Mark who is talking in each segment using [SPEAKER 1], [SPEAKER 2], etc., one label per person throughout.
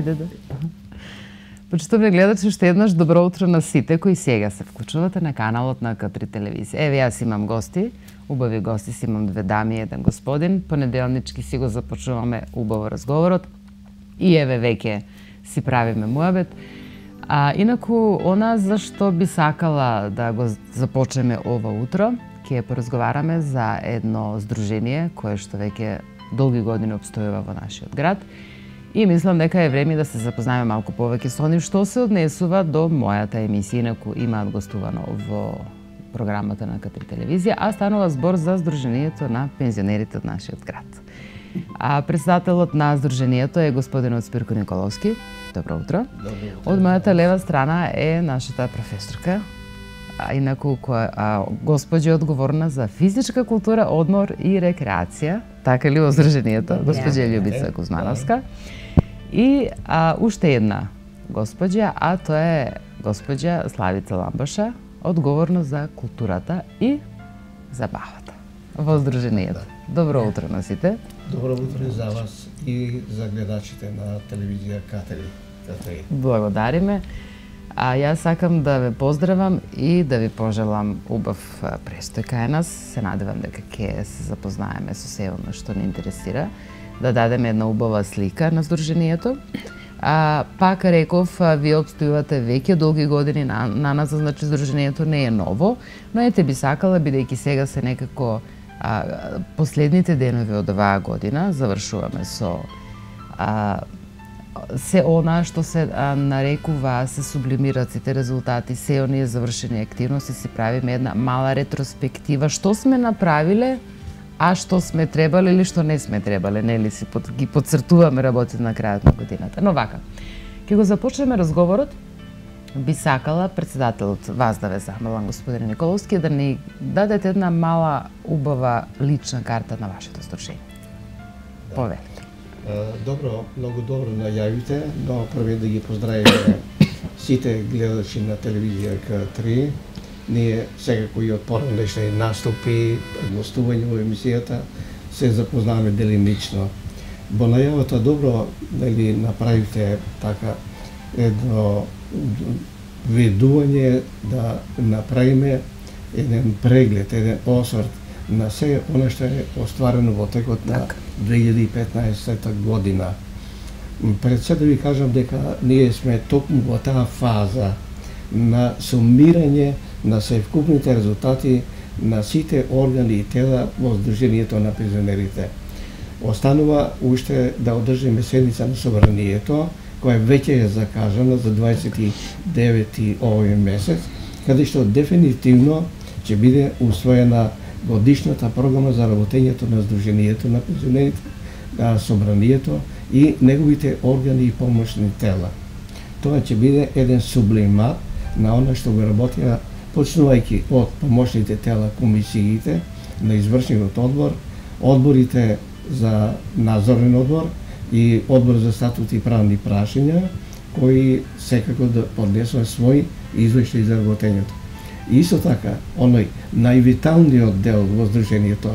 [SPEAKER 1] Ајде да. Почитувани гледачи, уште еднаш добро утро на сите кои сега се вклучувате на каналот на К3 телевизија. Еве, јас имам гости, убави гости, си имам две дами и еден господин. Понеделнички си го започнуваме убаво разговорот и еве веќе си правиме муабет. Инаку, она зашто би сакала да го започнеме ова утро, ќе поразговараме за едно здружение кое што веќе долги години обстојува во нашиот град. И мислам дека е време да се запознаеме малку повеќе со нив, што се однесува до мојата емисија, инаку имаат гостувано во програмата на К3 телевизија, а станува збор за Здруженијето на пензионерите од нашиот град. Председателот на Здруженијето е господинот Спирко Николовски. Добро утро. Од мојата лева страна е нашата професорка, инаку госпоѓа одговорна за физичка култура, одмор и рекреација, така ли во Здруженијето, госпоѓа Љубица Кузмановска. И уште една госпоѓа, а тоа е госпоѓа Славица Ламбаша, одговорна за културата и забавата во Здруженијето. Добро утро на сите.
[SPEAKER 2] Добро утро за вас и за гледачите на телевизија К3.
[SPEAKER 1] Благодариме. Јас сакам да ве поздравам и да ви пожелам убав престој кај нас. Се надевам дека ќе се запознаеме со се она што ни интересира, да дадеме една убава слика на Здруженијето. Пак реков, вие обстојувате веќе долги години на нас, значи Здруженијето не е ново, но ете би сакала, бидејќи сега се некако последните денови од оваа година, завршуваме со се она што се нарекува, се сублимираат сите резултати, се оние завршени активности, си правиме една мала ретроспектива, што сме направиле, а што сме требале или што не сме требале, нели си ги подцртуваме работите на крајот на годината. Но вака, ќе го започнеме разговорот, би сакала председателот, вас да ве замолам, господин Николовски, да ни дадете една мала, убава лична карта на вашето здружение. Повелите.
[SPEAKER 2] Добро, многу добро најавите, но прве да ги поздравиме сите гледачи на телевизија К3. Ние секако и од поранешни наступи, гостување во емисијата, се запознаваме делимично. Во најавата добро дали направите така едно ведување да направиме еден преглед, еден осврт на се она што е остварено во текот на 2015 година. Пред се да ви кажам дека ние сме токму во таа фаза на сумирање на севкупните резултати на сите органи и тела во Здруженијето на пензионерите. Останува уште да одржиме седница на собранието, која веќе е закажана за 29 овој месец, каде што дефинитивно ќе биде усвоена годишната програма за работењето на Здруженијето на пензионерите, на собранието и неговите органи и помошни тела. Тоа ќе биде еден сублимат на она што го работија, почнувајќи од помошните тела, комисиите на извршниот одбор, одборите за надзорен одбор и одбор за статут и правни прашања, кои секако да поднесува свој извештај за работењето. И исто така, оној највиталниот дел во Здруженијето,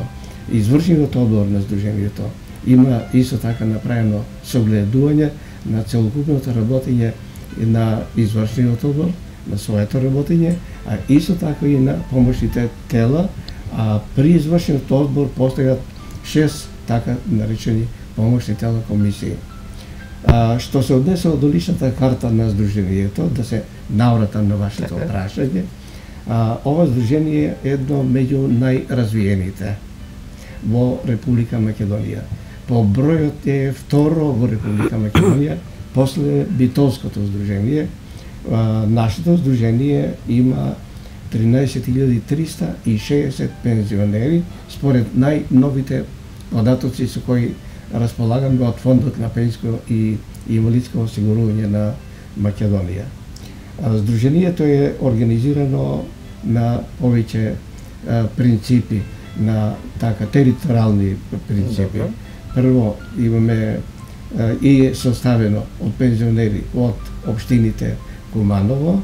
[SPEAKER 2] извршниот одбор на Здруженијето, има исто така направено согледување на целокупното работење на извршниот одбор, на своето работење, а исто така и на помошните тела, а при извршниот одбор постојат 6 така наречени помошни тела комисии. Што се однесува до личната карта на Здруженијето, да се навратам на вашето прашање, ова здружение е едно меѓу најразвиените во Република Македонија. По бројот е второ во Република Македонија, после Битолското здружение. Нашето здружение има 13.360 пензионери, според најновите податоци со кои располагаме од Фондот на пензиско и инвалидско осигурување на Македонија. Здружението е организирано на повеќе принципи, на така териториални принципи. Прво имаме и е составено од пензионери од општините Куманово,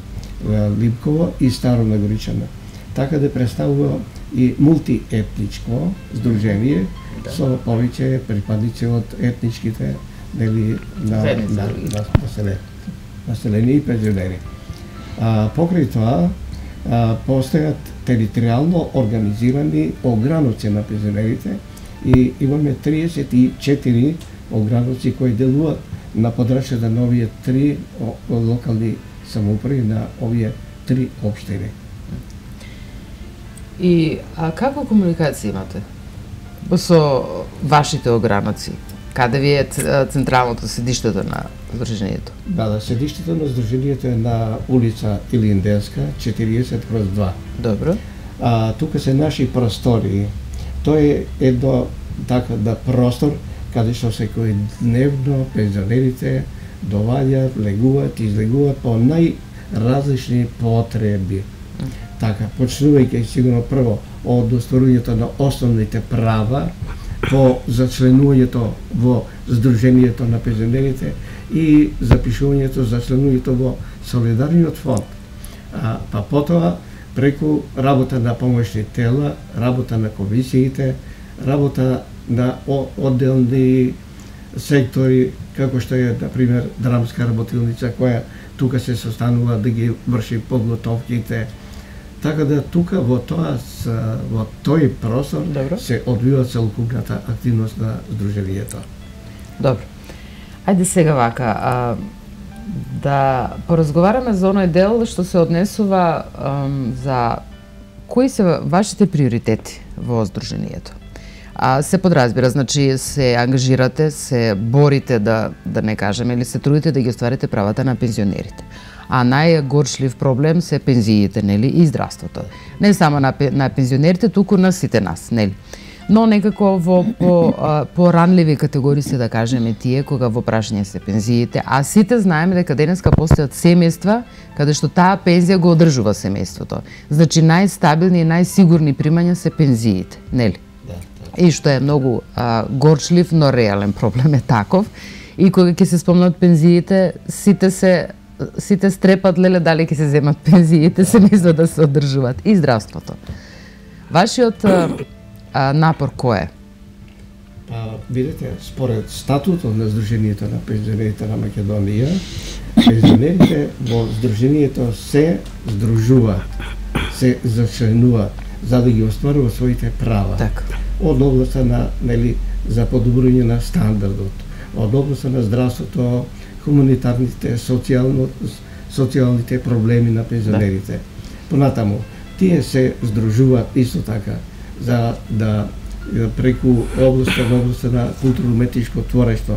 [SPEAKER 2] Липково и Старо Нагоричано. Така да представува и мултиетничко здружение со повеќе припадници од етничките нели населени и пензионери. Покрај тоа постојат територијално организирани ограноци на пензионерите и имаме 34 ограноци кои делуваат на подрачјата на овие 3 локални самоуправи на овие 3 општини.
[SPEAKER 1] И каква комуникација имате со вашите ограноци? Каде ви е централното седиштето на Сдруженијето?
[SPEAKER 2] Да, седиштето на Сдруженијето е на улица Илинденска, 40/2.
[SPEAKER 1] Добро.
[SPEAKER 2] Тука се наши простори. Тоа е едно така простор каде што секојдневно пензионерите доваѓаат, легуваат, излегуваат по најразлични потреби. Така, почнувајќи сигурно прво од остварувањето на основните права, по зачленувањето во Сдруженијето на пензионерите и запишувањето за членувањето во Солидарниот фонд. Па потоа преку работа на помошни тела, работа на комисиите, работа на одделни сектори, како што е, например, драмска работилница, која тука се состанува да ги врши подготовките. Така да тука во тој простор се одвива целокупната активност на Сдруженијето.
[SPEAKER 1] Добро. Ајде сега вака, да поразговараме за оној дел што се однесува за кои се вашите приоритети во Сдруженијето. Се подразбира, значи се ангажирате, се борите да не кажеме, или се трудите да ги остварите правата на пензионерите. А најгорчлив проблем се пензиите, нели, и здравството. Не само на пензионерите, туку на сите нас, нели. Но некако во поранливи категории се да кажеме тие кога во прашање се пензиите, а сите знаеме дека денеска постојат семејства каде што таа пензија го одржува семејството. Значи најстабилни и најсигурни примања се пензиите, нели? И што е многу горчлив, но реален проблем е таков. И кога ќе се спомнат пензиите, сите стрепат, леле, дали ќе се земат пензиите, семејства да се одржуваат. И здравството. Вашиот напор кој е?
[SPEAKER 2] Видите, според статутот на Сдруженијето на пензионерите на Македонија, пензионерите во Сдруженијето се здружуваат, се зачленуваат за да ги остварува своите права.
[SPEAKER 1] Така.
[SPEAKER 2] Од областа на, нели, за подобрување на стандардот, од областа на здравството, хуманитарните, социјалните проблеми на пензионерите. Понатаму, тие се здружуваат исто така за да преку областа на културно-уметничко творештво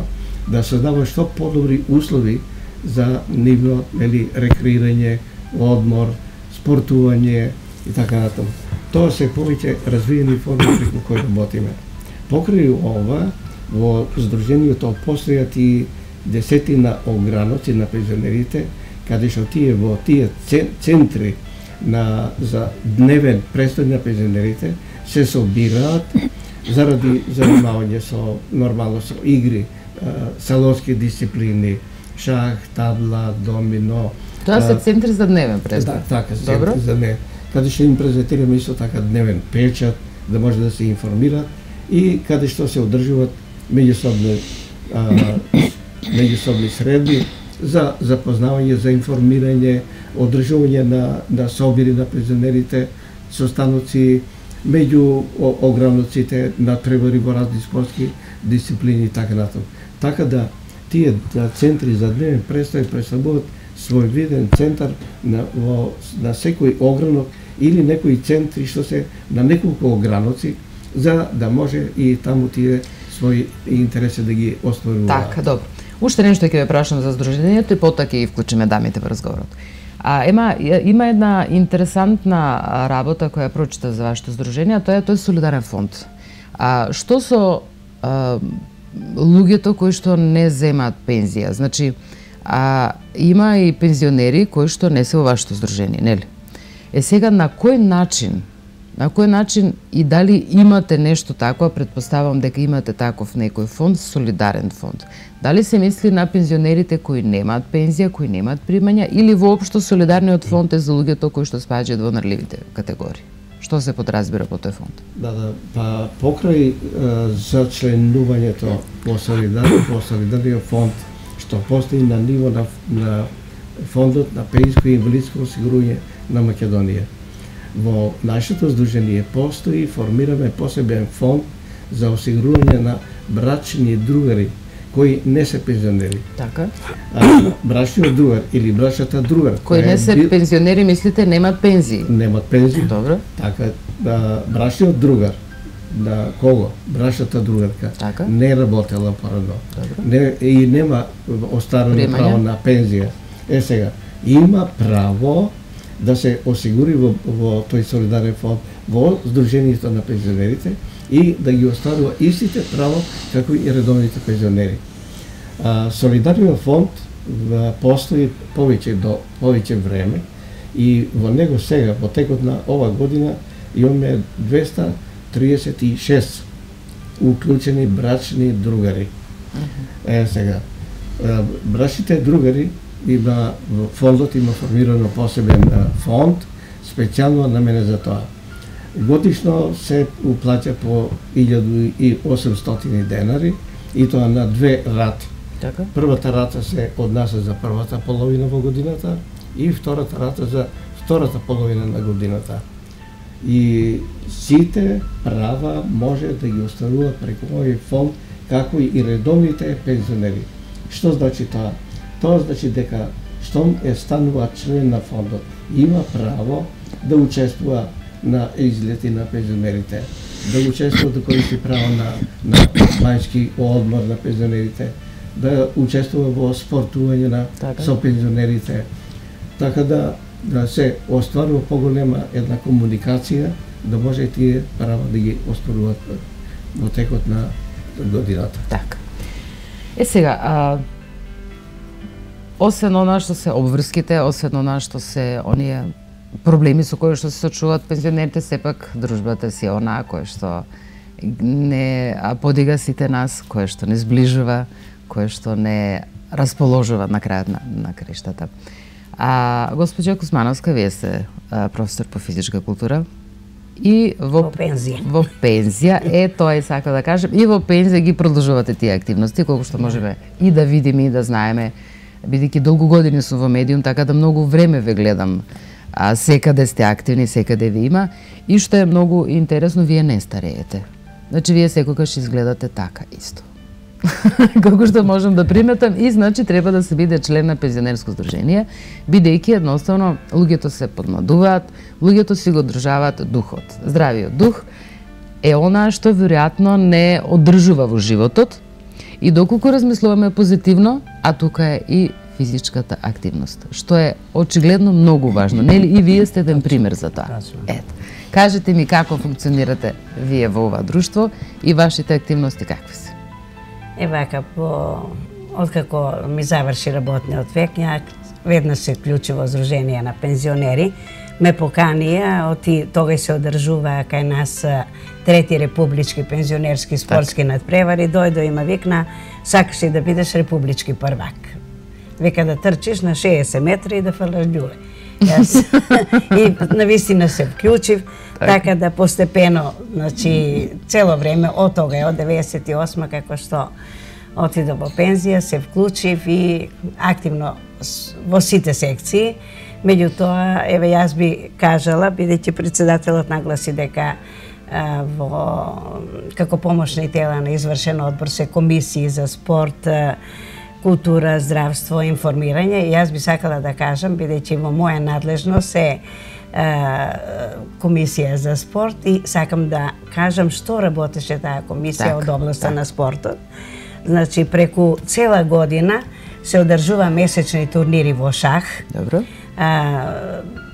[SPEAKER 2] да создава што подобри услови за нивно, нели, рекреирање, одмор, спортување и така натаму. Тоа се повеќе развиени форми преку кои работиме. Покрај ова, во Сдруженијето постојат и десетина ограноци на пензионерите, каде што тие во тие центри за дневен престој на пензионерите се собираат заради занимавање нормално со игри, салонски дисциплини, шах, табла, домино.
[SPEAKER 1] Тоа се центри за дневен престој.
[SPEAKER 2] Да, така, центри за дневен. Каде што им презентираме исто така дневен печат, да може да се информираат и каде што се одржуваат меѓусобни средби за запознавање, за информирање, одржување на собири на пензионерите, состаноци меѓу ограноците, надпревари во разни спортски дисциплини и така натаму. Така да тие центри за дневен престој представуваат својвиден центар на секој огранок или некои центри што се на неколку ограноци, за да може и таму тие своји интереси да ги остваруваат.
[SPEAKER 1] Така, добро. Уште нешто ќе ве прашам за Сдруженијето и потоа ќе ги вклучиме дамите во разговорот. Има една интересантна работа која прочитав за вашето Сдружение, тоа е Солидарен фонд. Што со луѓето кои што не земаат пензија? Значи, има и пензионери кои што не се во вашето Сдружение, нели? Сега на кој начин и дали имате нешто такво, претпоставам дека имате таков некој фонд, Солидарен фонд. Дали се мисли на пензионерите кои немаат пензија, кои немаат примања, или воопшто Солидарниот фонд е за луѓето кои што спаѓаат во нарливите категории? Што се подразбира по тој фонд?
[SPEAKER 2] Да, па покрај за членувањето по солидарниот фонд што постои на ниво на фондот на пензиско и инвалидско осигурување на Македонија. Во нашето здружение постои, формираме посебен фонд за осигурување на брачни другари кои не се пензионери.
[SPEAKER 1] Така.
[SPEAKER 2] Брачниот другар или брачната другар
[SPEAKER 1] кои не се пензионери, мислите, немат пензии?
[SPEAKER 2] Немат пензии.
[SPEAKER 1] Добро.
[SPEAKER 2] Така, брачниот другар, да кого? Брачната другарка.
[SPEAKER 1] Така.
[SPEAKER 2] Не работела поредно. И нема остарено право на пензија. Сега, има право да се осигури во тој солидарен фонд во Сдруженијето на пензионерите и да ги остварува истите право како и редовните пензионери. Солидарниот фонд постои повеќе време и во него сега, во текот на ова година, имаме 236 уклучени брачни другари. Сега, брачните другари во фондот има формирано посебен фонд, специјално наменет за тоа. Годишно се уплаќа по 1800 денари и тоа на 2 рати.
[SPEAKER 1] Така?
[SPEAKER 2] Првата рата се однася за првата половина во годината и втората рата за втората половина на годината. И сите права може да ги остваруваат преку овој фонд, како и редовните пензионери. Што значи тоа? Тоа значи дека штом станува член на фондот, има право да учествува на излети на пензионерите, да учествува да користи право на мајски одмор на пензионерите, да учествува во спортување со пензионерите, така да се остварува поголема една комуникација, да може тие права да ги остваруваат во текот на годината.
[SPEAKER 1] Така. Сега, освен она што се обврските, освен она што се оние проблеми со кои што се сочуваат пензионерите, сепак дружбата си е онаа која што не подига сите нас, која што не сближува, која што не расположува на крајот на крештата. Госпоđа Кузмановска, вие сте професор по физичка култура и во
[SPEAKER 3] пензија.
[SPEAKER 1] Во пензија, тоа и сакам да кажем, и во пензија ги продолжувате тие активности колку што можеме и да видиме и да знаеме, бидејќи долго години сум во медиум, така да многу време ве гледам. Секаде сте активни, секаде ви има, и што е многу интересно, вие не стареете. Значи, вие секогаш изгледате така исто. Колку што можам да приметам, и значи треба да се биде член на пензионерско здружение, бидејќи едноставно луѓето се подмладуваат, луѓето си го одржаваат духот. Здравиот дух е она што веројатно не одржува во животот, и доколку размислуваме позитивно, а тука е и физичката активност, што е очигледно многу важно, нели? И вие сте еден пример за тоа. Ето. Кажете ми како функционирате вие во ова друштво и вашите активности какви се?
[SPEAKER 3] Вака, откако ми заврши работниот век, ја веднаш се вклучи во Сдружение на пензионери, ме поканија, тогај се одржува кај нас трети републички пензионерски спортски надпревари, дојдо и ме викна, сакаш ли да бидеш републички првак? Века да трчиш на 60 метри и да фрлаш ѓуле. И навистина се вклучив, така да постепено, значи, цело време, од тога, од 98 како што отидов во пензија, се вклучив и активно во сите секции. Меѓутоа, еве јас би кажала, бидејќи председателот нагласи дека како помошни тела на извршен одбор се комисии за спорт, култура, здравство, информирање. Јас би сакала да кажам, бидејќи во моја надлежност е комисија за спорт, и сакам да кажам што работеше таа комисија од областа на спортот. Значи, преку цела година се одржува месечни турнири во шах.
[SPEAKER 1] Добро.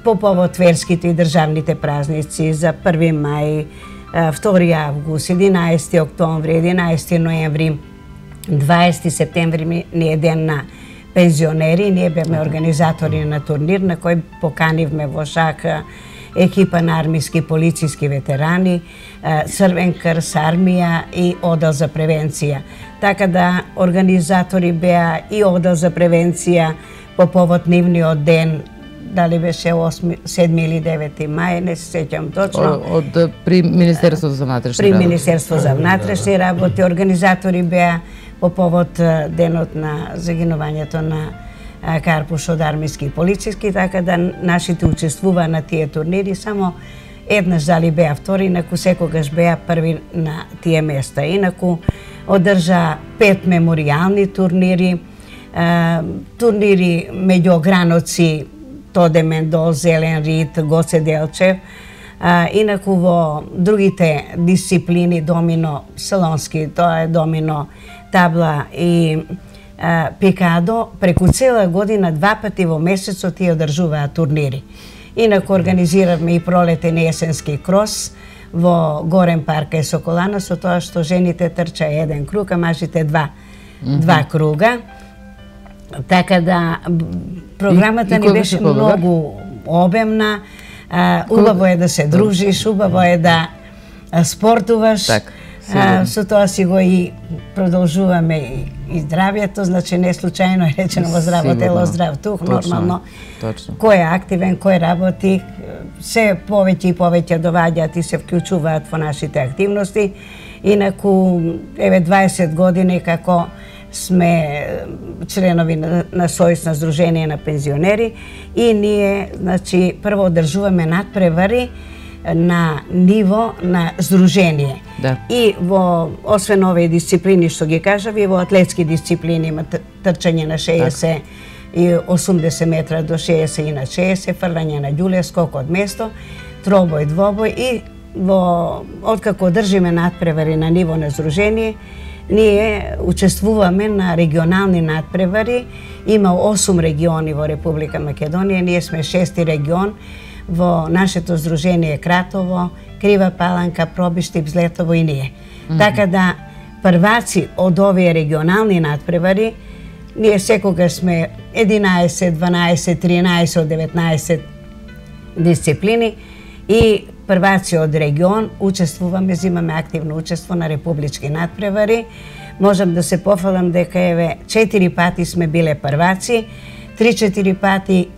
[SPEAKER 3] По повод верските и државните празници за 1 мај, 2 август, 11 октомври, 11 ноември, 20 септември ни е ден на пензионери. Ние бевме организатори на турнир на кој поканивме во шах екипа на армиски полициски ветерани, Црвен крст, армија и одел за превенција. Така да организатори беа и одел за превенција по повод нивниот ден дали беше 7 или 9 мај, не се сеќам точно.
[SPEAKER 1] При Министерството за внатрешни работи.
[SPEAKER 3] При Министерство за внатрешни работи. Организатори беа по повод денот на загинувањето на Карпуш од армиски и полициски, така да нашите учествуваа на тие турнири. Само еднаш дали беа втори, инаку секогаш беа први на тие места. Инаку одржа 5 меморијални турнири, турнири меѓу ограноци Тоде Мендол, Зелен Рид, Гоце Делчев. Инаку во другите дисциплини, домино, салонски, тоа е домино, табла и пикадо, преку цела година 2 пати во месецот тие одржуваат турнири. Инаку организиравме и пролетен и есенски крос во Горен парк и Соколана, со тоа што жените трча 1 круг, а мажите 2 круга. Така да програмата ни беше многу обемна. Убаво е да се дружиш, убаво е да спортуваш. Со тоа си го и продолжуваме и здравјето, значи не случајно е речено во здраво тело, здрав дух, нормално. Кој е активен, кој работи, се повеќе и повеќе доваѓаат и се вклучуваат во нашите активности. Инаку, еве 20 години како сме членови на Сојуз на Сдружение на пензионери и ние, значи, прво одржуваме надпревари на ниво на здружение. И во, освен овие дисциплини што ги кажав, и во атлетски дисциплини има трчање на 60 и 80 метра до 60 и на 60, фрлање на ѓуле, скок од место, тробој, двобој и во, откако држиме надпревари на ниво на здружение, ние учествуваме на регионални надпревари. Има 8 региони во Република Македонија, ние сме 6-ти регион. Во нашето здружение Кратово, Крива Паланка, Пробиштип, Злетово и ние. Така да прваци од овие регионални надпревари, ние секогаш сме 11, 12, 13 од 19 дисциплини и прваци од регион учествуваме, зимаме активно учество на републички надпревари. Можам да се пофалам дека еве 4 пати сме биле прваци, 3-4 пати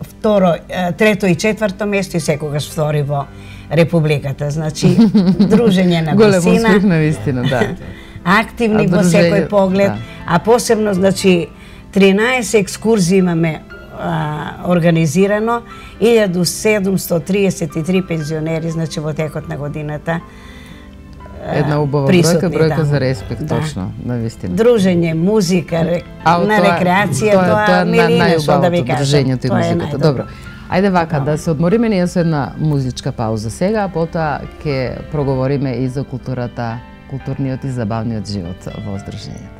[SPEAKER 3] трето и четврто место и секогаш втори во републиката. Значи, дружење на висина.
[SPEAKER 1] Голем успех на вистина, да.
[SPEAKER 3] Активни во секој поглед, а посебно, значи, 13 екскурзии имаме организирано, 1733 пензионери, значи во текот на годината
[SPEAKER 1] една убава бројка за респект, точно, на вистина.
[SPEAKER 3] Дружење, музика, на рекреација, тоа милина, што да ви кажам.
[SPEAKER 1] Дружењето и музиката. Добро. Ајде вака, да се одмориме ние со една музичка пауза сега, а потоа ќе проговориме и за културата, културниот и забавниот живот во здружењето.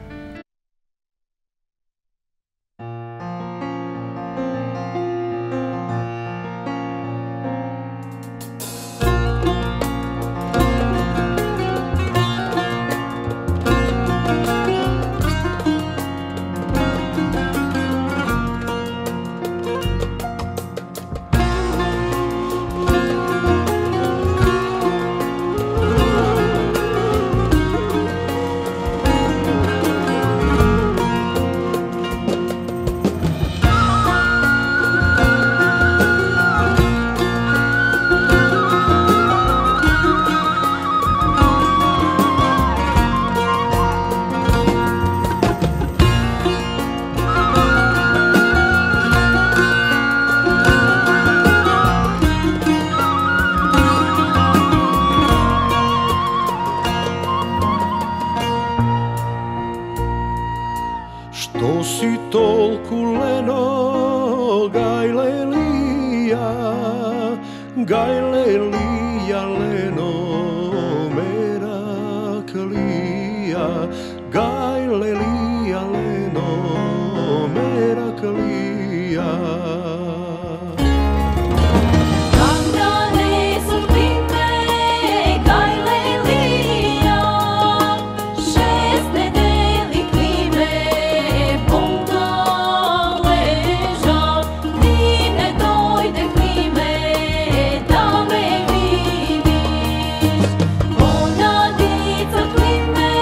[SPEAKER 4] Ona dica klime,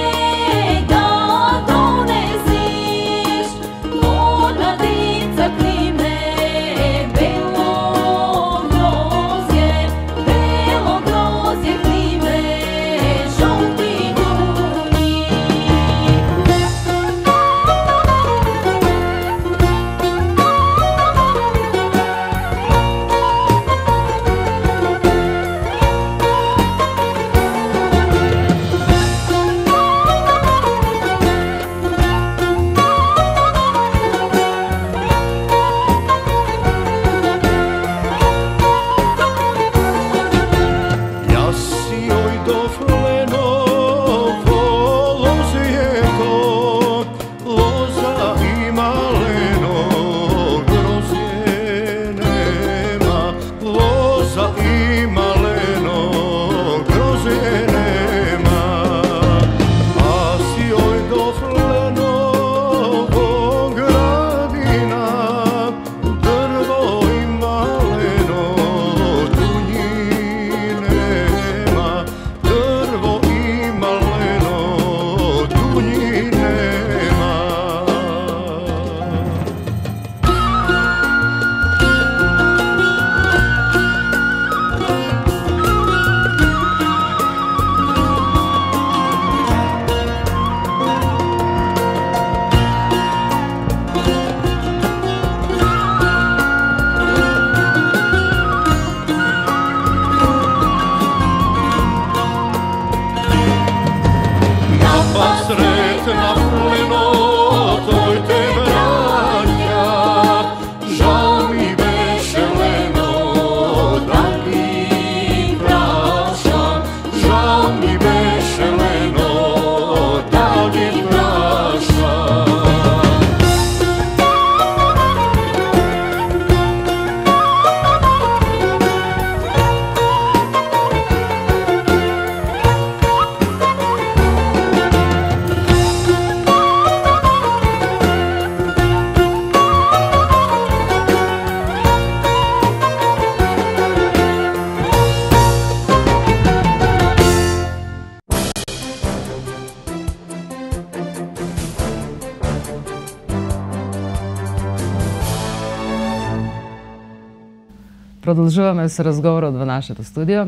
[SPEAKER 1] Продолжуваме со разговорот во нашето студио.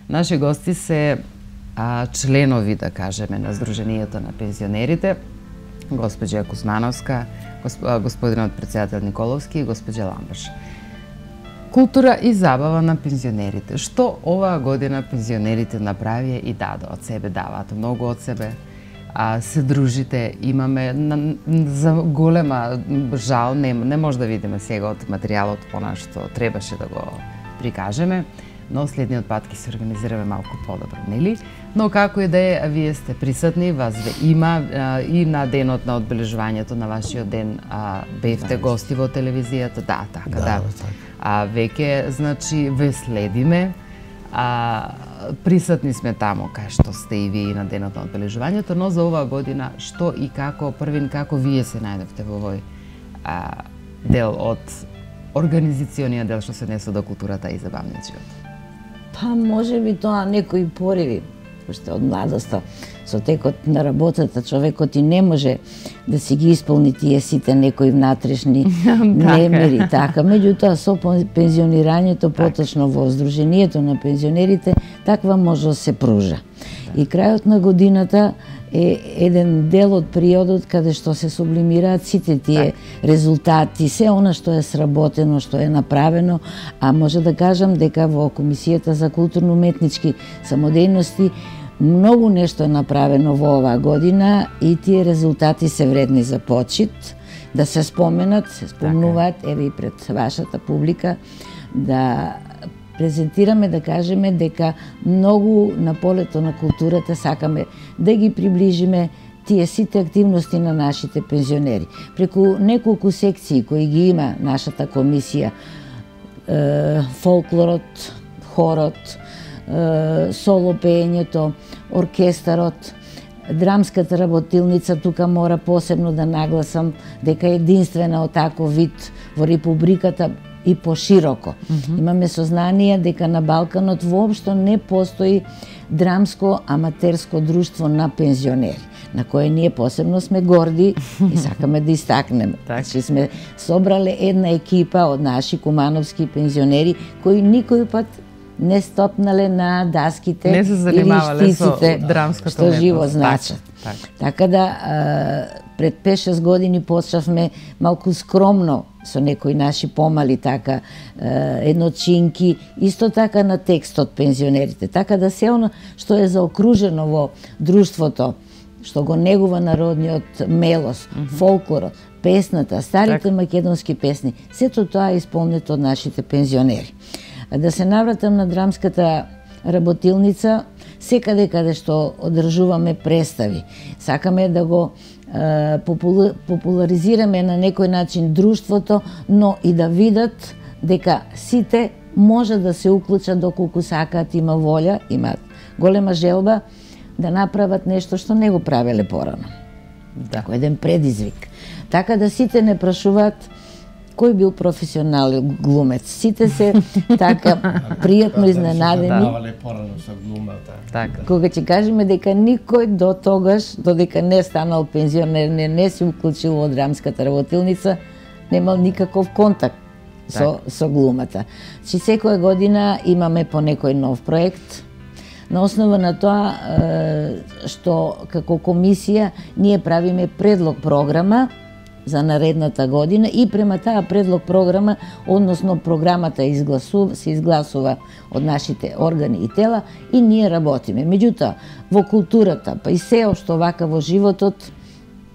[SPEAKER 1] Наши гости се членови, да кажеме, на Сдруженијето на пензионерите, госпоđа Кузмановска, господинот председател Николовски и госпоđа Ламбаш. Култура и забава на пензионерите. Што оваа година пензионерите направија и од себе, даваат многу од себе. Се дружите, имаме за голема жал, не може да видиме сега од материјалот она што требаше да го прикажеме, но следниот пат ќе се организираме малку подобро, нели? Но како и да е, вие сте присутни, вас ве има и на денот на одбележувањето на вашиот ден бевте гости во телевизијата, да. Веќе, значи, ве следиме, присутни сме таму кај што сте и вие на денот на одбележувањето, но за оваа година што и како, првин како вие се најдовте во овој дел од организациониот дел што се несу до културата и забавниот живот?
[SPEAKER 4] Па може би тоа некои пориви, уште од младоста, со текот на работата човекот и не може да си ги исполни тие сите некои внатрешни немери, така. Меѓутоа со пензионирањето, поточно во Сдруженијето на пензионерите, таква може да се пружа. И крајот на годината е еден дел од периодот каде што се сублимираат сите тие резултати, се она што е сработено, што е направено, а може да кажам дека во Комисијата за културно-уметнички самодејности многу нешто е направено во оваа година и тие резултати се вредни за почит, да се споменат, се спомнуваат, еве и пред вашата публика, да презентираме, да кажеме дека многу на полето на културата сакаме да ги приближиме тие сите активности на нашите пензионери. Преку неколку секции кои ги има нашата комисија, фолклорот, хорот, соло пеењето, оркестарот, драмската работилница, тука мора посебно да нагласам дека е единствена од таков вид во републиката и пошироко. Имаме сознание дека на Балканот воопшто не постои драмско аматерско друштво на пензионери, на кое ние посебно сме горди и сакаме да истакнеме. Значи сме собрале една екипа од наши кумановски пензионери кои никој пат не стопнале на даските
[SPEAKER 1] не се занимавале со драмската
[SPEAKER 4] што живо значат. Така да пред 5-6 години почнавме малку скромно со некои наши помали така едночинки, исто така на текстот пензионерите. Така да се оно што е заокружено во друштвото, што го негува народниот мелос, фолклорот, песната, старите македонски песни, сето тоа е исполнето од нашите пензионери. Да се навратам на драмската работилница, секаде каде што одржуваме представи. Сакаме да го популаризираме на некој начин друштвото, но и да видат дека сите може да се уклучат доколку сакаат, има волја, имаат голема желба да направат нешто што не го правеле порано. Како еден предизвик. Така да сите не прашуваат кој бил професионален глумец. Сите се така пријатно изненадени. Кога ќе кажеме дека никој до тогаш, додека не станал пензионер, не се уклучил во драмската работилница, немал никаков контакт со глумата. Чи секоја година имаме по некој нов проект. На основа на тоа што како комисија ние правиме предлог програма за наредната година и према таа предлог програма, односно програмата се изгласува од нашите органи и тела и ние работиме. Меѓутоа, во културата, па и се што вака во животот,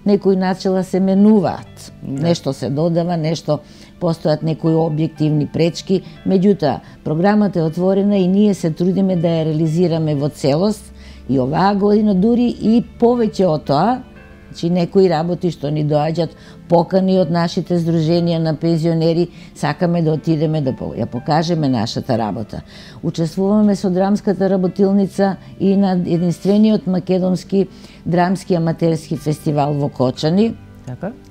[SPEAKER 4] некои начела се менуваат. Нешто се додава, нешто постојат некои објективни пречки, меѓутоа, програмата е отворена и ние се трудиме да ја реализираме во целост и оваа година дури и повеќе од тоа, че некои работи што ни доаѓаат покани од нашите здруженија на пензионери, сакаме да отидеме да ја покажеме нашата работа. Учествуваме со драмската работилница и на единствениот македонски драмски аматерски фестивал во Кочани.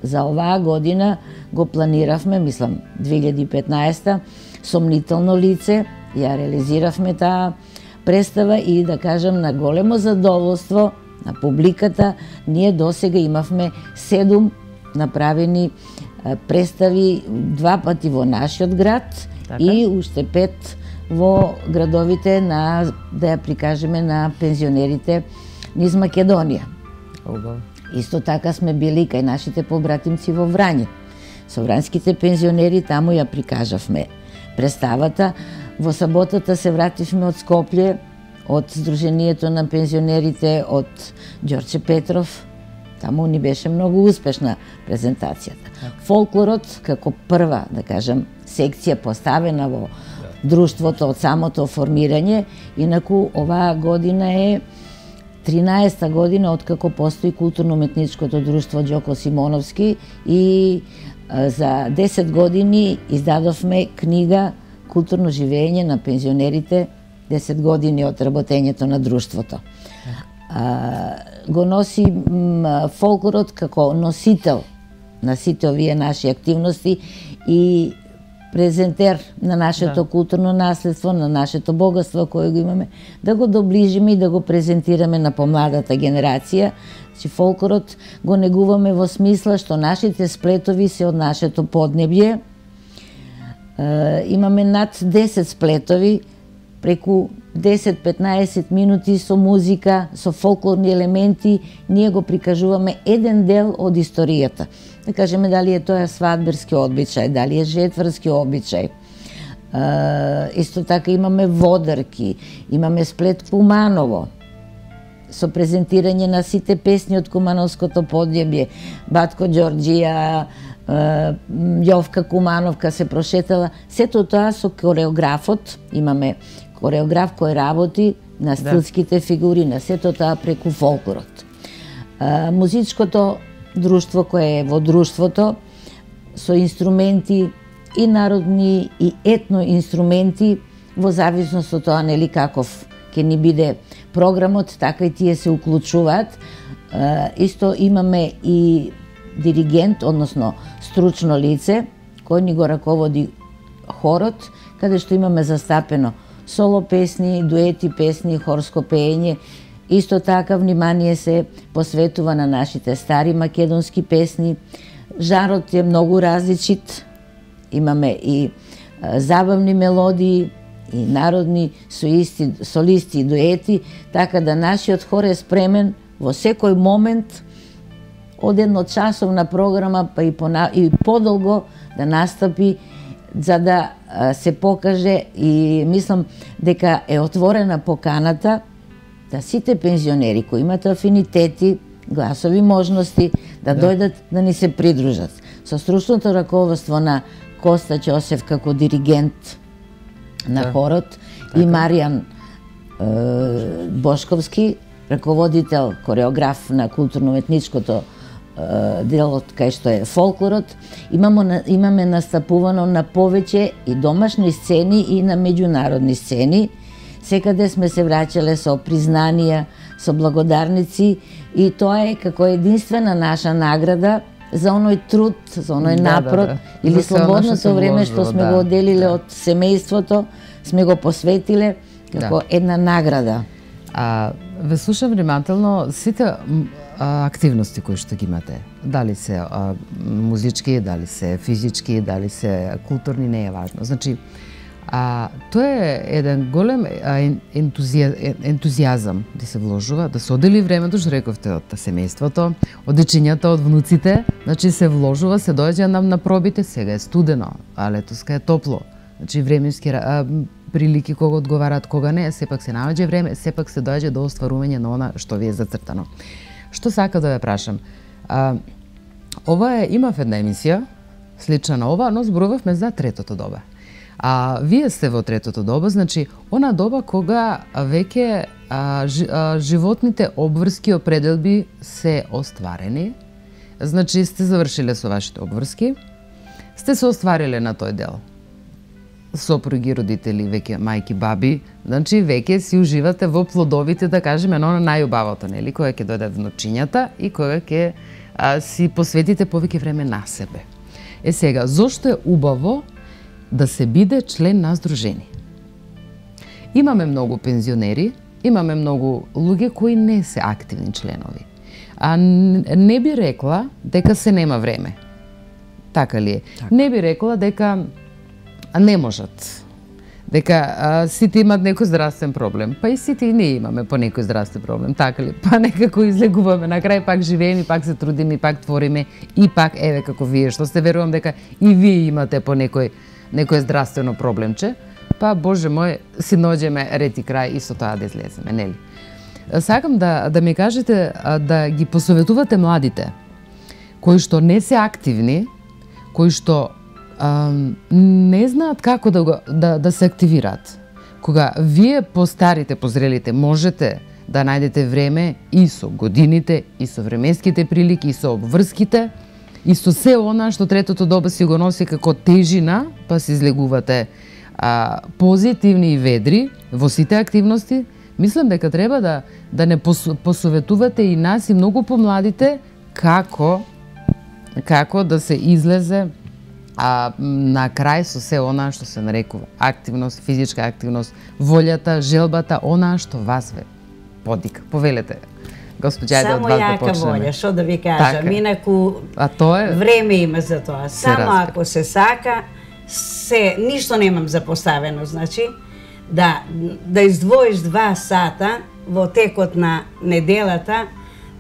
[SPEAKER 4] За оваа година го планиравме, мислам 2015-та, Сомнително лице, ја реализиравме таа представа и да кажам на големо задоволство на публиката, ние досега имавме 7 направени представи 2 пати во нашиот град и уште 5 во градовите на, да ја прикажеме, на пензионерите низ Македонија. Исто така сме били кај нашите побратимци во Врање. Со вранските пензионери таму ја прикажавме представата. Во саботата се вративме од Скопје, од Сдруженијето на пензионерите, од Ѓорче Петров. Таму ни беше многу успешна презентацијата. Фолклорот, како прва, да кажем, секција поставена во друштвото од самото формирање, инаку оваа година е 13-та година откако постои културно-уметничкото друштво Ѓоко Симоновски и за 10 години издадовме книга Културно живење на пензионерите, 10 години од работењето на друштвото. Го носи фолклорот како носител на сите овие наши активности и презентер на нашето културно наследство, на нашето богатство кое го имаме, да го доближиме и да го презентираме на помладата генерација. Фолклорот го негуваме во смисла што нашите сплетови се од нашето поднебје. Имаме над 10 сплетови, преку 10-15 минути со музика, со фолклорни елементи, ние го прикажуваме еден дел од историјата. Да кажеме дали е тоа свадберски обичај, дали е жетварски обичај. Исто така имаме водарки, имаме сплет Куманово, со презентирање на сите песни од кумановското поднебје. Батко Ѓорџија, Јовка Кумановка се прошетала. Сето тоа со кореографот, имаме кореограф кој работи на стилските фигури, на сето тоа преку фолклорот. Музичкото друштво кое е во друштвото, со инструменти и народни и етно инструменти, во зависност од тоа нели каков ќе ни биде програмот, така и тие се уклучуваат. Исто имаме и диригент, односно стручно лице, кој ни го раководи хорот, каде што имаме застапено соло песни, дуети песни, хорско пеење. Исто така внимание се посветува на нашите стари македонски песни. Жарот е многу различит. Имаме и забавни мелодии, и народни солисти и дуети, така да нашиот хор е спремен во секој момент од едночасовна програма па и подолго да настапи, за да се покаже, и мислам дека е отворена поканата да сите пензионери кои имат афинитети, гласови можности, да дојдат да ни се придружат. Со стручното раководство на Коста Ќосев како диригент на хорот и Маријан Бошковски, раководител, кореограф на културно-уметничкото делот кај што е фолклорот, имаме настапувано на повеќе и домашни сцени и на меѓународни сцени. Секаде сме се враќале со признанија, со благодарници, и тоа е како единствена наша награда за оној труд, за оној напор или слободното време што сме го отделиле од семејството, сме го посветиле како една награда.
[SPEAKER 1] Ве слушам внимателно сите активности кои што ги имате. Дали се музички, дали се физички, дали се културни, не е важно. Значи, тоа е еден голем ентузијазам да се вложува, да се одели времето, што рековте, од семејството, од дечињата, од внуците, значи се вложува, се доаѓа нам на пробите, сега е студено, а летоска е топло. Значи временски прилики кога одговараат, кога не, сепак се наоѓа време, сепак се доаѓа до остварување на она што ви е зацртано. Што сака да ве прашам? Ова имав една емисија, слична на ова, но зборувавме за третото доба. Вие сте во третото доба, значи, она доба кога веќе животните обврски определби се остварени, значи сте завршиле со вашите обврски, сте се оствариле на тој дел. Сопруги, родители, веќе мајки, баби, значи веќе си уживате во плодовите, да кажеме, на најубавото, нели, кога ќе дојдат внучињата и кога ќе си посветите повеќе време на себе. Сега, зошто е убаво да се биде член на здружение? Имаме многу пензионери, имаме многу луѓе кои не се активни членови. Не би рекла дека се нема време. Така ли е? Так. Не би рекла дека не можат. Дека сите имат некој здравствен проблем. Па и сите и ние имаме по некој здравствен проблем, така ли? Па некако излегуваме, на крај пак живееме, пак се трудиме, пак твориме и пак еве како вие што сте, верувам дека и вие имате по некој здравствено проблемче. Па боже мој, си наоѓеме ред и крај и со тоа да излеземе, нели? Сакам да ми кажете да ги посоветувате младите кои што не се активни, кои што не знаат како да се активираат. Кога вие постарите, позрелите, можете да најдете време и со годините, и со временските прилики, и со обврските, и со се она што третото доба си го носи како тежина, па се излегувате позитивни и ведри во сите активности, мислам дека треба да не посоветувате и нас и многу помладите како да се излезе на крај со се она што се нарекува активност, физичка активност, волјата, желбата, она што вас ве подика. Повелете, госпоѓа, ајде од вас да почнеме.
[SPEAKER 3] Само јака волја, што да ви кажам, инаку време има за тоа. Само ако се сака, ништо немам запоставено, значи, да издвоиш 2 сата во текот на неделата,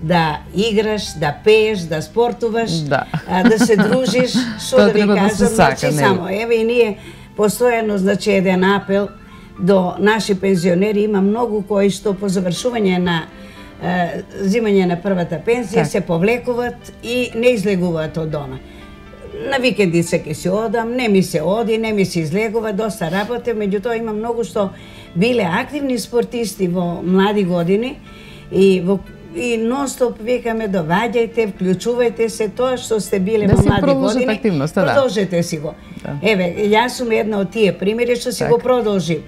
[SPEAKER 3] да играш, да пееш, да спортуваш, да се дружиш, што да ви кажам, значи само, еве и ние постојано, значи, еден апел до наши пензионери, има многу кои што по завршување на зимање на првата пензија се повлекуваат и не излегуваат од дома. На викендица ќе си одам, не ми се оди, не ми се излегува, доста работе, меѓутоа има многу што биле активни спортисти во млади години и нон-стоп викаме доваѓајте, вклучувајте се, тоа што сте биле во млади години, продолжете си го. Еве, јас сум една од тие примери што си го продолжим.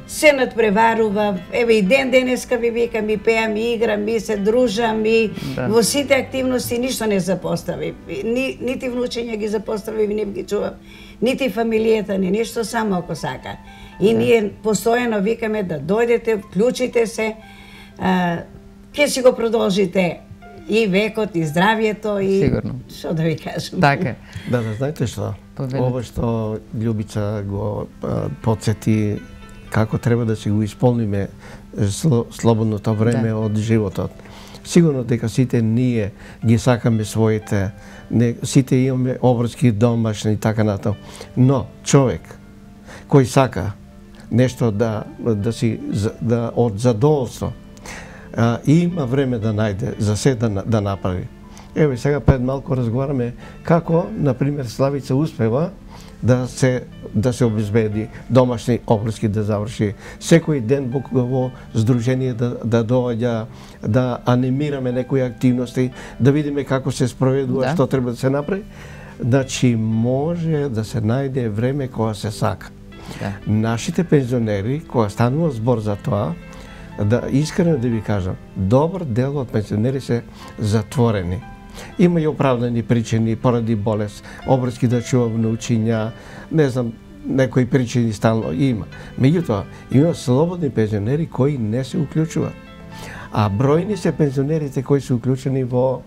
[SPEAKER 3] Се надпреварува, еве и денеска ви викам, и пеам, и играм, и се дружам, и во сите активности ништо не запостави. Нити внучења ги запостави, не ги чувам, нити фамилијата, ни ништо, само ако сака. И ние постојано викаме да дојдете, вклучите се, ќе си го продолжите и векот, и здравието, и што да ви кажам.
[SPEAKER 1] Така.
[SPEAKER 2] Да, знаете што? Ова што Љубица го подсети како треба да си го исполниме слободното време од животот. Сигурно дека сите ние ги сакаме своите, сите имаме обврски домашни и така натаму. Но човек кој сака нешто од задоволство, има време да најде за се да направи. Еве сега пред малку разговараме како, например, Славица успева да се обезбеди домашни обврски да заврши. Секој ден во здружение да доаѓа, да анимираме некои активности, да видиме како се спроведува, што треба да се направи. Значи може да се најде време кога се сака. Нашите пензионери, кога станува збор за тоа, да искрено да ви кажам, добар дел од пензионери се затворени. Има и оправдани причини поради болест, обврски да чува внучиња, не знам, некои причини стално има. Меѓутоа, има слободни пензионери кои не се уклучуваат. А бројни се пензионерите кои се уклучени во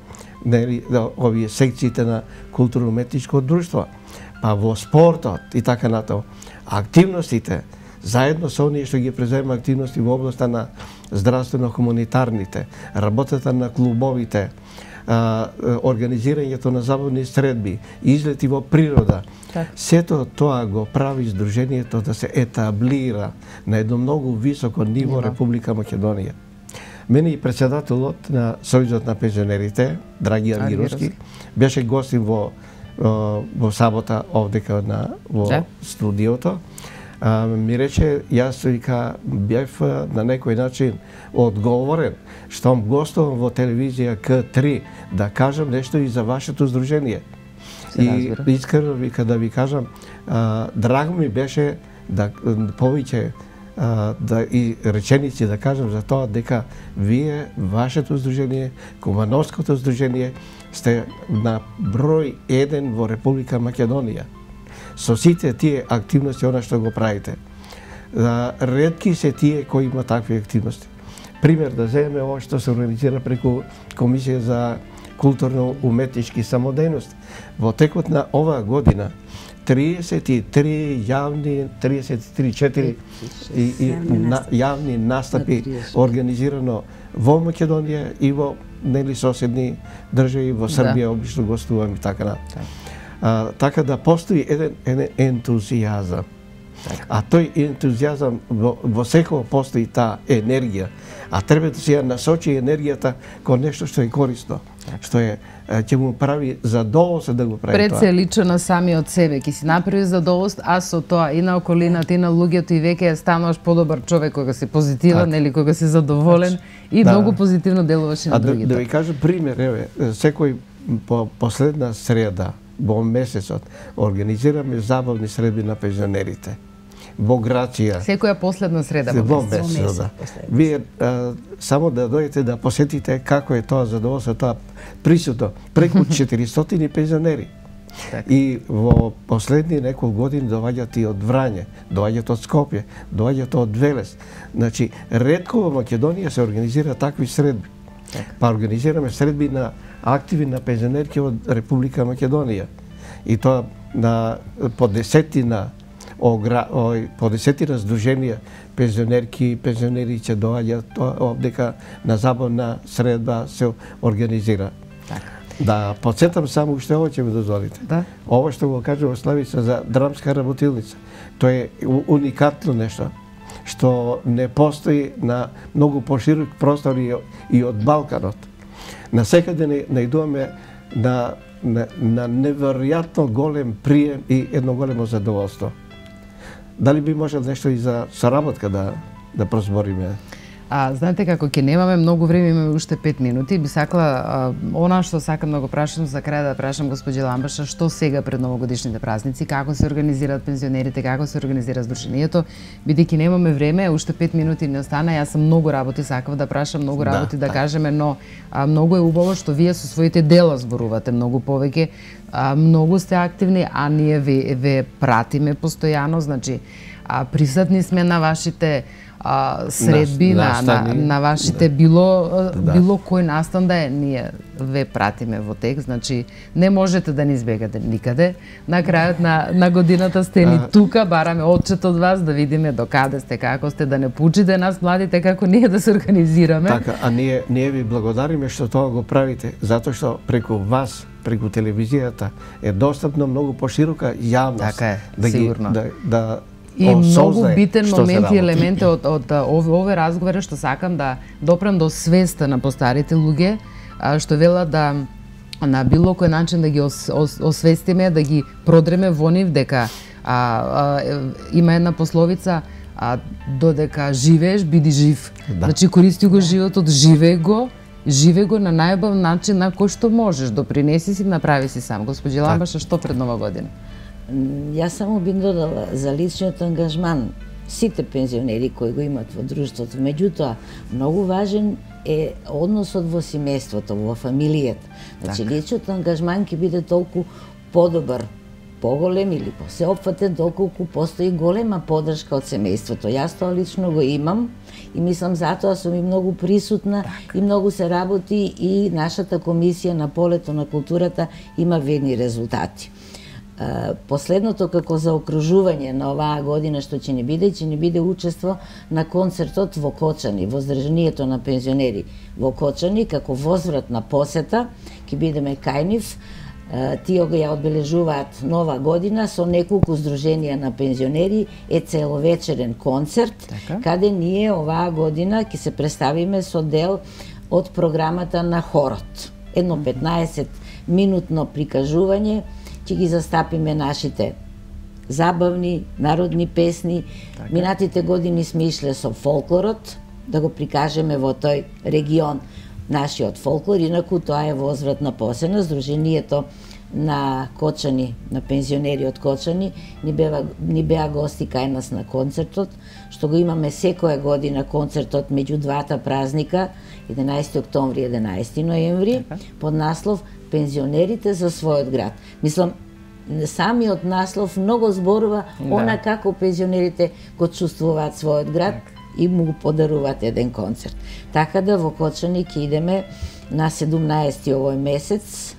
[SPEAKER 2] овие секциите на културно-уметничко друштво, па во спортот и така натаму. Активностите, заедно со оние што ги презема активности во областа на здравствено-хуманитарните, работата на клубовите, организирањето на забавни средби, излети во природа. Сето тоа го прави Сдруженијето да се етаблира на едно многу високо ниво Република Македонија. Мене и председателот на Сојузот на пензионерите, Драги Аргировски, беше гостин во сабота овдека во студиото. Ми рече, јас вика бев на некој начин одговорен, штом гостувам во телевизија К3, да кажам нешто и за вашето здружение. И искрено вика да ви кажам, драго ми беше да повеќе и реченици да кажам за тоа дека вие, вашето здружение, Кумановското здружение, сте на број 1 во Република Македонија. Со сите тие активности, она што го правите. Ретки се тие кои има такви активности. Пример да земеме ова што се организира преку Комисија за културно-уметнички самодејност. Во текот на оваа година 33 јавни настапи организирано во Македонија и во соседни држави, во Србија обично гостуваме и така натаму. Така да постои еден ентузијазам. А тој ентузијазам во секој постои таа енергија, а треба да се насочи енергијата кон нешто што е корисно, што ќе му прави задоволство да го прави тоа.
[SPEAKER 1] Пред се лично на самиот себе, ќе си направи задоволство, а со тоа и на околината и на луѓето и веќе стануваш подобар човек кога си позитивен или кога си задоволен и многу позитивно делуваш и на другите.
[SPEAKER 2] Да ви кажам пример, еве, секој последна среда во месецот организираме забавни средби на пензионерите. Во Грација.
[SPEAKER 1] Секоја последна среда
[SPEAKER 2] во месецот. Вие само да дојдете да посетите како е тоа задоволство, тоа присутно преку 400 пензионери. И во последни неколку години доаѓаат и од Врање, доаѓаат од Скопје, доаѓаат од Велес. Значи, ретко во Македонија се организира такви средби. Па организираме средби на активи на пензионерки од Република Македонија. И тоа по десетина здруженија пензионерки и пензионери ќе доаѓаат овдека на забавна средба се организира. Да подсетам само уште ово ќе ми дозволите. Ова што го кажа Славица за драмска работилница, тоа е уникатно нешто што не постои на многу поширок простор и од Балканот. Насекаде најдуваме на неверојатно голем прием и едно големо задоволство. Дали би можел нешто и за соработка да прозбориме?
[SPEAKER 1] Знаете како ќе немаме многу време, имаме уште 5 минути, би сакала она што сакам да го прашам за крај да прашам господје Ламбаша, што сега пред новогодишните празници, како се организираат пензионерите, како се организира здруженијето, бидејќи немаме време, уште 5 минути не остана, јас сум многу работи сакав да прашам, многу работи да кажеме, но многу е убаво што вие со своите дела зборувате многу повеќе, многу сте активни, а ние ве пратиме постојано, значи присутни сме на вашите средби, на вашите било кој настан да е, ние ве пратиме во тек, значи не можете да ни избегате никаде. На крајот на годината сте ни тука, бараме отчет од вас да видиме до каде сте, како сте, да не пучите нас младите како ние да се организираме.
[SPEAKER 2] Така, а ние ви благодариме што тоа го правите, затоа што преку вас, преку телевизијата е достапно многу поширока јавност.
[SPEAKER 1] Така е, сигурно.
[SPEAKER 2] И
[SPEAKER 1] многу битен момент и елемент од овој разговор што сакам да допрем до свеста на постарите луѓе, што велат да на било кој начин да ги освестиме, да ги продреме во нив дека има една пословица додека живееш, биди жив. Значи користи го животот, живеј го на најубав начин на кој што можеш, допринеси си, направи си сам. Господје Ламбаша, што пред Нова година?
[SPEAKER 4] Јас само би додала за личниот ангажман сите пензионери кои го имат во друштвото. Меѓутоа, многу важен е односот во семејството, во фамилијата. Значи, личниот ангажман ќе биде толку подобар, поголем или посеопфатен, доколку постои голема поддршка од семејството. Јас тоа лично го имам и мислам затоа сум и многу присутна и многу се работи и нашата комисија на полето на културата има видни резултати. Последното како заокружување на оваа година што ќе ни биде учество на концертот во Кочани, во Здруженијето на пензионери во Кочани, како возврат на посета, ќе бидеме кај нив. Тие го ја одбележуваат Нова година со неколку здруженија на пензионери, е целовечерен концерт, каде ние оваа година ќе се представиме со дел од програмата на хорот. Едно 15-минутно прикажување, ќе ги застапиме нашите забавни, народни песни. Минатите години сме ишле со фолклорот, да го прикажеме во тој регион нашиот фолклор, инаку тоа е возврат на посена. Здруженијето на Кочани, на пензионери од Кочани, ни беа гости кај нас на концертот, што го имаме секоја година концертот меѓу двата празника, 11 октомври и 11 ноември, под наслов Пензионерите за својот град. Мислам, самиот наслов многу зборува она како пензионерите го чувствуваат својот град и му го подаруваат еден концерт. Така да во Кочани ќе идеме на 17 овој месец,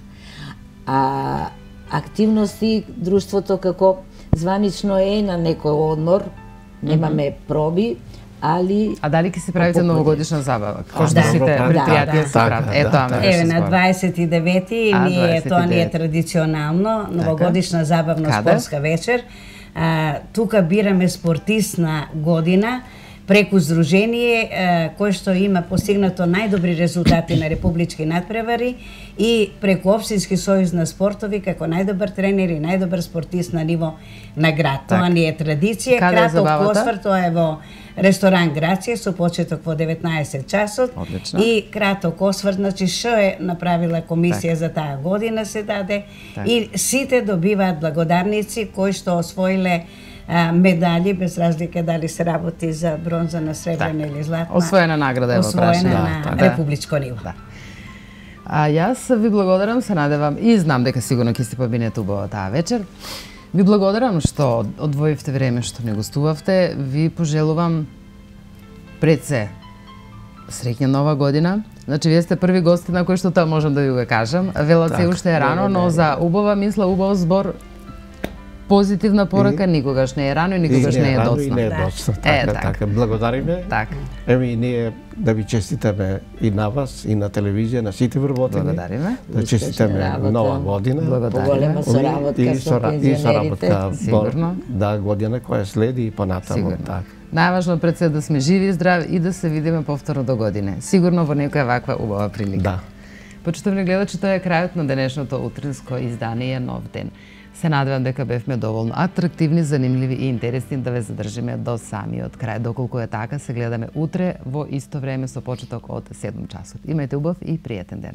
[SPEAKER 4] а активности друштвото како званично е на некој одмор, немаме проби, али...
[SPEAKER 1] А дали ќе си правите новогодишна забава? Како што
[SPEAKER 3] Да.
[SPEAKER 1] сите предпријатија се
[SPEAKER 2] Така,
[SPEAKER 1] прават.
[SPEAKER 2] да,
[SPEAKER 1] Ето, аме
[SPEAKER 3] Еве
[SPEAKER 1] беше
[SPEAKER 3] на
[SPEAKER 1] збор.
[SPEAKER 3] 29-ти тоа ни е
[SPEAKER 1] 29.
[SPEAKER 3] традиционално новогодишна забавна
[SPEAKER 1] Каде?
[SPEAKER 3] спортска вечер. Тука бираме спортист на година преку здружение кој што има постигнато најдобри резултати на републички надпревари и преку Општински сојуз на спортови како најдобар тренер и најдобар спортист на ниво на град. Тоа ни е традиција.
[SPEAKER 1] Каде е
[SPEAKER 3] Краток
[SPEAKER 1] забавата?
[SPEAKER 3] осврт, тоа е во ресторан Грација со почеток во 19 часот.
[SPEAKER 1] Одлично.
[SPEAKER 3] И краток осврт, значи што е направила комисија за таа година се даде и сите добиваат благодарници кои што освоиле медали, без разлика дали се работи за бронзана, сребрена или златна.
[SPEAKER 1] Освоена награда е во прашање.
[SPEAKER 3] Освоена на републичко ниво.
[SPEAKER 1] Да. А јас ви благодарам, се надевам и знам дека сигурно ќе се побинете убаво таа вечер. Ви благодарам што одвоивте време што не гостувавте. Ви пожелувам пред се среќна нова година. Значи, вие сте први гости на кои што тоа можам да ви го кажам. Велат се уште е рано, но за убава мисла, убав збор, позитивна порака никогаш не е рано и никогаш не е
[SPEAKER 2] рано
[SPEAKER 1] доцна.
[SPEAKER 2] И не е доцна. Така, така. Благодариме.
[SPEAKER 1] Така.
[SPEAKER 2] Еме и ние да ви честитаме и на вас, и на телевизија, на сите вработени.
[SPEAKER 1] Благодариме.
[SPEAKER 2] Да честитаме нова година.
[SPEAKER 4] Поголема соработка
[SPEAKER 2] И
[SPEAKER 4] со пензионерите.
[SPEAKER 2] соработка
[SPEAKER 1] Сигурно.
[SPEAKER 2] да, година која следи и понатаму.
[SPEAKER 1] Сигурно.
[SPEAKER 2] Така.
[SPEAKER 1] Најважно пред се да сме живи и здрави и да се видиме повторно до година. Сигурно во некоја ваква убава прилика.
[SPEAKER 2] Да.
[SPEAKER 1] Почитувани гледачи, тоа е крајот на денешното утринско издание Нов ден. Се надевам дека бевме доволно атрактивни, занимливи и интересни да ве задржиме до самиот крај. Доколку е така, се гледаме утре во исто време со почеток од 7 часот. Имајте убав и пријатен ден.